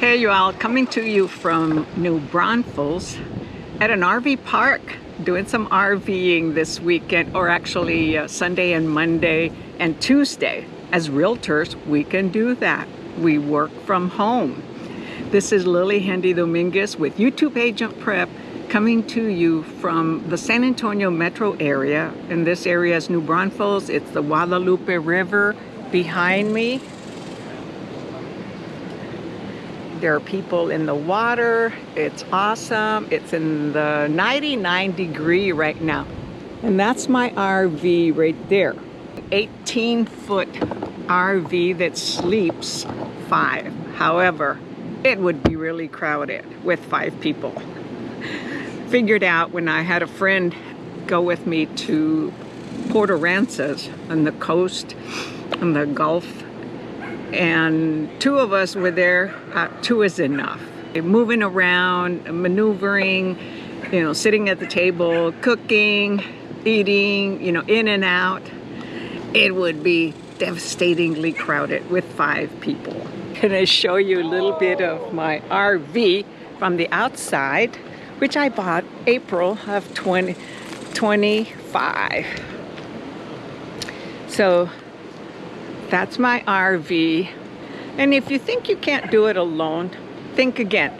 Hey you all, coming to you from New Braunfels at an RV park, doing some RVing this weekend, or actually Sunday and Monday and Tuesday. As realtors, we can do that. We work from home. This is Lily Hendy Dominguez with YouTube Agent Prep, coming to you from the San Antonio metro area. And this area is New Braunfels. It's the Guadalupe River behind me. There are people in the water. It's awesome. It's in the 99-degree right now. And that's my RV right there. 18-foot RV that sleeps 5. However, it would be really crowded with 5 people. Figured out when I had a friend go with me to Port Aransas on the coast, on the Gulf, and 2 of us were there. 2 is enough. Moving around, maneuvering, sitting at the table, cooking, eating, in and out. It would be devastatingly crowded with 5 people. Can I show you a little bit of my RV from the outside, which I bought April of 2025. So that's my RV. And if you think you can't do it alone, think again.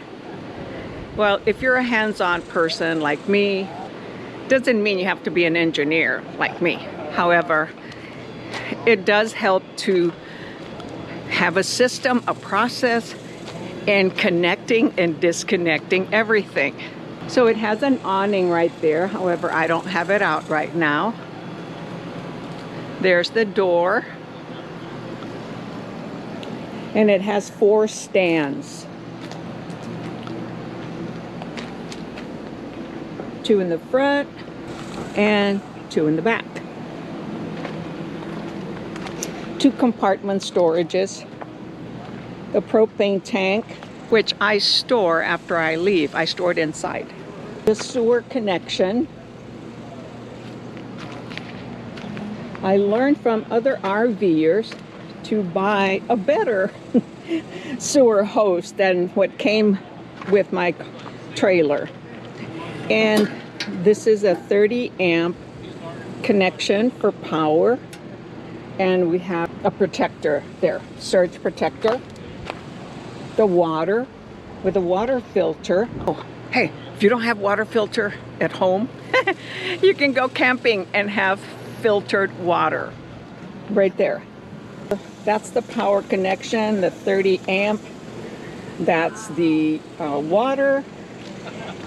Well, if you're a hands-on person like me, doesn't mean you have to be an engineer like me. However, it does help to have a system, a process, and connecting and disconnecting everything. So it has an awning right there. However, I don't have it out right now. There's the door. And it has 4 stands. 2 in the front and 2 in the back. 2 compartment storages. The propane tank, which I store after I leave. I store it inside. The sewer connection. I learned from other RVers to buy a better sewer hose than what came with my trailer. And this is a 30 amp connection for power. And we have a protector there, surge protector. The water with a water filter. Oh, hey, if you don't have water filter at home, you can go camping and have filtered water right there. That's the power connection, the 30 amp. That's the water.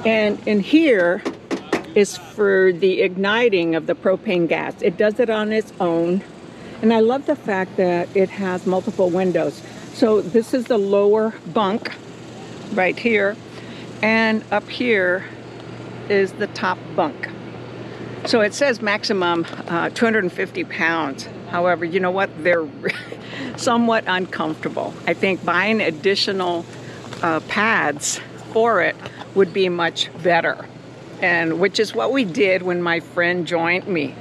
And in here is for the igniting of the propane gas. It does it on its own. And I love the fact that it has multiple windows. So this is the lower bunk right here. And up here is the top bunk. So it says maximum 250 pounds. However, you know what? They're somewhat uncomfortable. I think buying additional pads for it would be much better. And which is what we did when my friend joined me.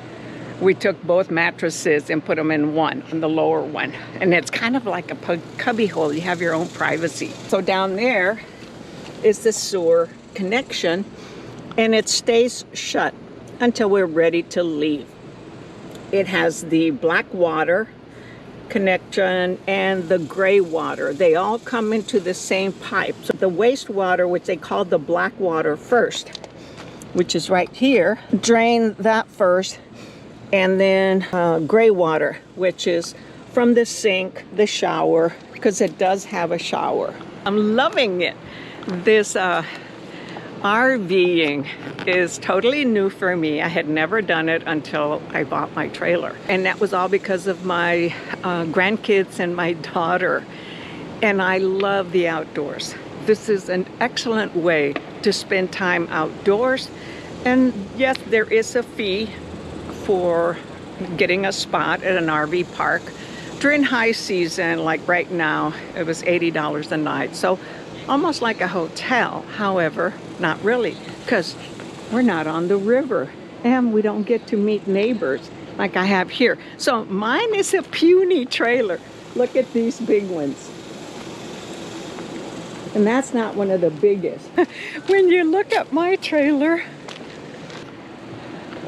We took both mattresses and put them in one, in the lower one. And it's kind of like a cubby hole. You have your own privacy. So down there is the sewer connection, and it stays shut until we're ready to leave. It has the black water connection and the gray water. They all come into the same pipe. So the wastewater, which they call the black water first, which is right here, drain that first. And then gray water, which is from the sink, the shower, because it does have a shower. I'm loving it. This RVing is totally new for me. I had never done it until I bought my trailer. And that was all because of my grandkids and my daughter. And I love the outdoors. This is an excellent way to spend time outdoors. And yes, there is a fee for getting a spot at an RV park. During high season, like right now, it was $80 a night. So almost like a hotel. However, not really, because we're not on the river and we don't get to meet neighbors like I have here. So mine is a puny trailer. Look at these big ones. And that's not one of the biggest. When you look at my trailer,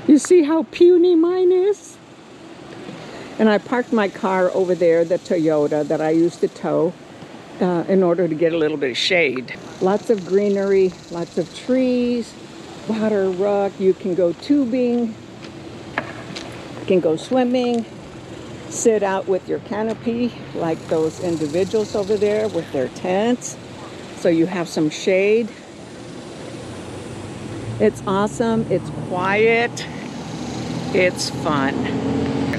you see how puny mine is? And I parked my car over there, the Toyota that I used to tow, in order to get a little bit of shade. Lots of greenery, lots of trees, water rock. You can go tubing, you can go swimming, sit out with your canopy like those individuals over there with their tents, so you have some shade. It's awesome, it's quiet, it's fun.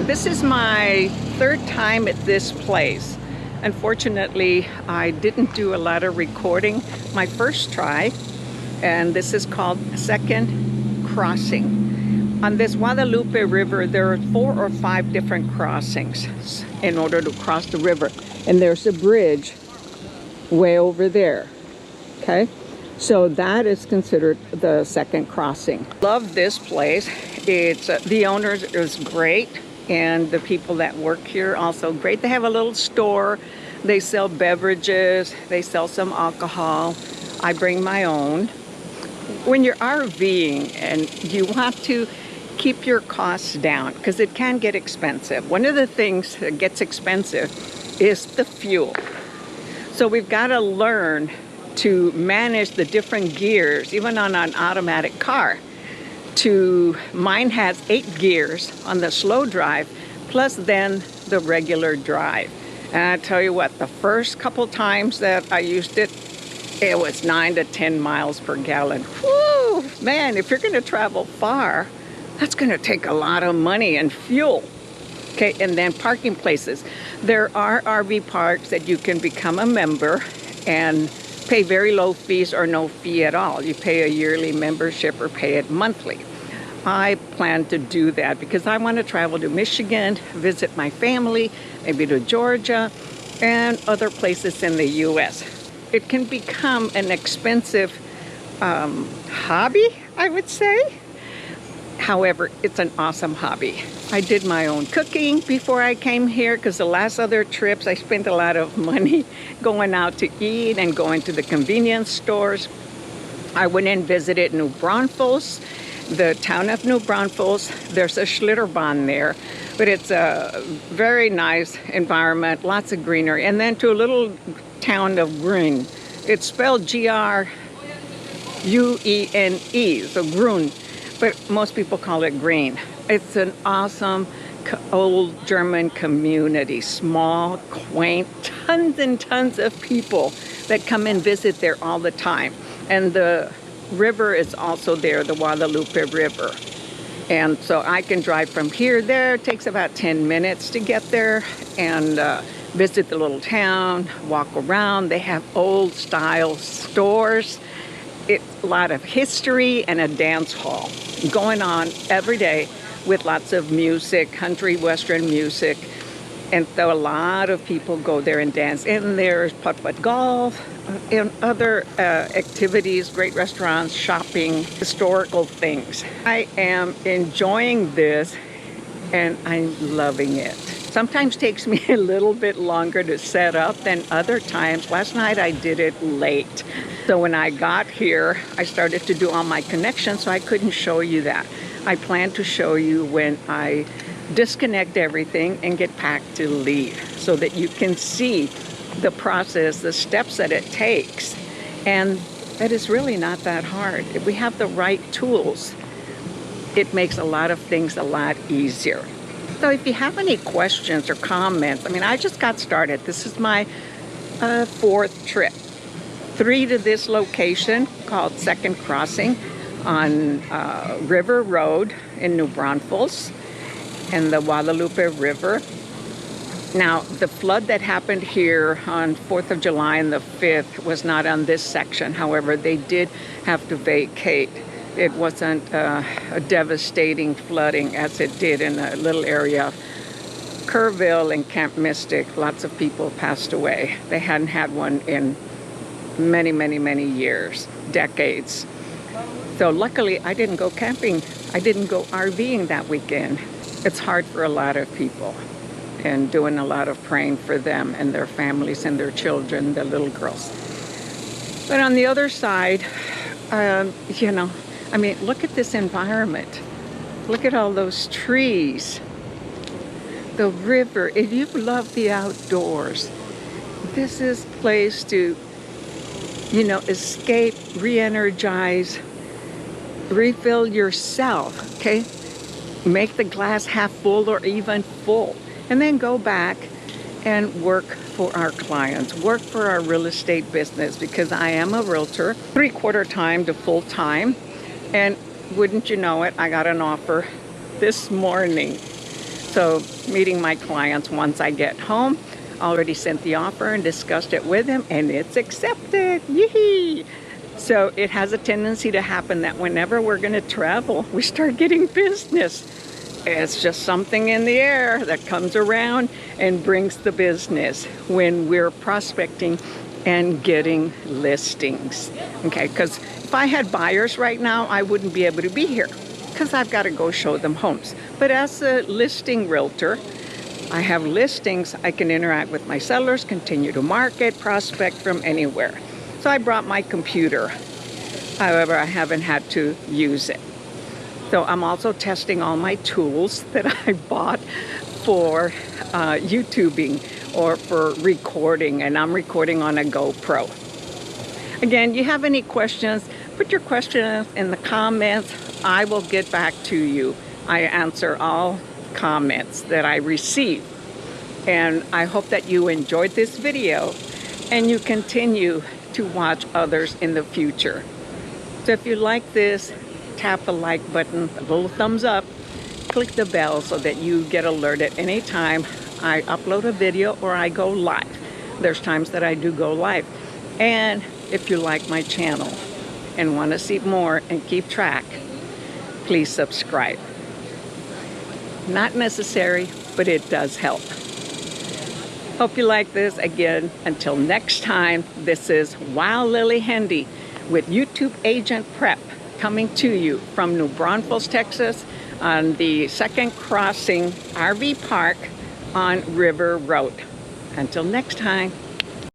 This is my third time at this place. Unfortunately, I didn't do a lot of recording my first try, and this is called Second Crossing. On this Guadalupe River, there are 4 or 5 different crossings in order to cross the river. And there's a bridge way over there, okay? So that is considered the second crossing. Love this place. It's the owners is great, and the people that work here also great. They have a little store. They sell beverages. They sell some alcohol. I bring my own. When you're RVing and you want to keep your costs down, because it can get expensive. One of the things that gets expensive is the fuel. So we've got to learn to manage the different gears, even on an automatic car. Mine has 8 gears on the slow drive, plus then the regular drive. And I tell you what, the first couple times that I used it, it was 9 to 10 miles per gallon. Whoo, man, if you're gonna travel far, that's gonna take a lot of money and fuel. Okay, and then parking places. There are RV parks that you can become a member and pay very low fees or no fee at all. You pay a yearly membership or pay it monthly. I plan to do that because I want to travel to Michigan, visit my family, maybe to Georgia, and other places in the U.S. It can become an expensive hobby, I would say. However, it's an awesome hobby. I did my own cooking before I came here because the last other trips I spent a lot of money going out to eat and going to the convenience stores. I went and visited New Braunfels, the town of New Braunfels. There's a Schlitterbahn there, but it's a very nice environment, lots of greenery. And then to a little town of Grün. It's spelled G-R-U-E-N-E, so Grün, but most people call it Green. It's an awesome old German community, small, quaint, tons and tons of people that come and visit there all the time. And the river is also there, the Guadalupe River. And so I can drive from here there. It takes about 10 minutes to get there and visit the little town, walk around. They have old style stores. It's a lot of history and a dance hall going on every day with lots of music, country western music. And so a lot of people go there and dance. And there's putt-putt golf and other activities, great restaurants, shopping, historical things. I am enjoying this and I'm loving it. Sometimes takes me a little bit longer to set up than other times. Last night I did it late. So when I got here, I started to do all my connections, so I couldn't show you that. I plan to show you when I disconnect everything and get packed to leave so that you can see the process, the steps that it takes. And it is really not that hard. If we have the right tools, it makes a lot of things a lot easier. So if you have any questions or comments, I mean, I just got started. This is my 4th trip. 3 to this location called Second Crossing on River Road in New Braunfels and the Guadalupe River. Now, the flood that happened here on 4th of July and the 5th was not on this section. However, they did have to vacate. It wasn't a devastating flooding as it did in a little area of Kerrville and Camp Mystic. Lots of people passed away. They hadn't had one in many, many, many years, decades. So luckily, I didn't go camping. I didn't go RVing that weekend. It's hard for a lot of people, and doing a lot of praying for them and their families and their children, the little girls. But on the other side, you know, I mean, look at this environment. Look at all those trees, the river. If you love the outdoors, this is a place to, you know, escape, re-energize, refill yourself, okay? Make the glass half full or even full, and then go back and work for our clients, work for our real estate business, because I am a realtor, 3/4 time to full time. And wouldn't you know it, I got an offer this morning. So meeting my clients once I get home, already sent the offer and discussed it with him, and it's accepted. Yee! So it has a tendency to happen that whenever we're going to travel, we start getting business. It's just something in the air that comes around and brings the business when we're prospecting and getting listings. Okay, because if I had buyers right now, I wouldn't be able to be here because I've got to go show them homes. But as a listing realtor, I have listings. I can interact with my sellers, continue to market, prospect from anywhere. So I brought my computer. However, I haven't had to use it. So I'm also testing all my tools that I bought for YouTubing or for recording, and I'm recording on a GoPro. Again, you have any questions, put your questions in the comments. I will get back to you. I answer all comments that I receive. And I hope that you enjoyed this video and you continue to watch others in the future. So if you like this, tap the like button, a little thumbs up, click the bell so that you get alerted anytime I upload a video or I go live. There's times that I do go live. And if you like my channel and want to see more and keep track, please subscribe. Not necessary, but it does help. Hope you like this. Again, until next time, this is Wow Lily Hendy with YouTube Agent Prep, coming to you from New Braunfels, Texas, on the Second Crossing RV Park on River Road. Until next time.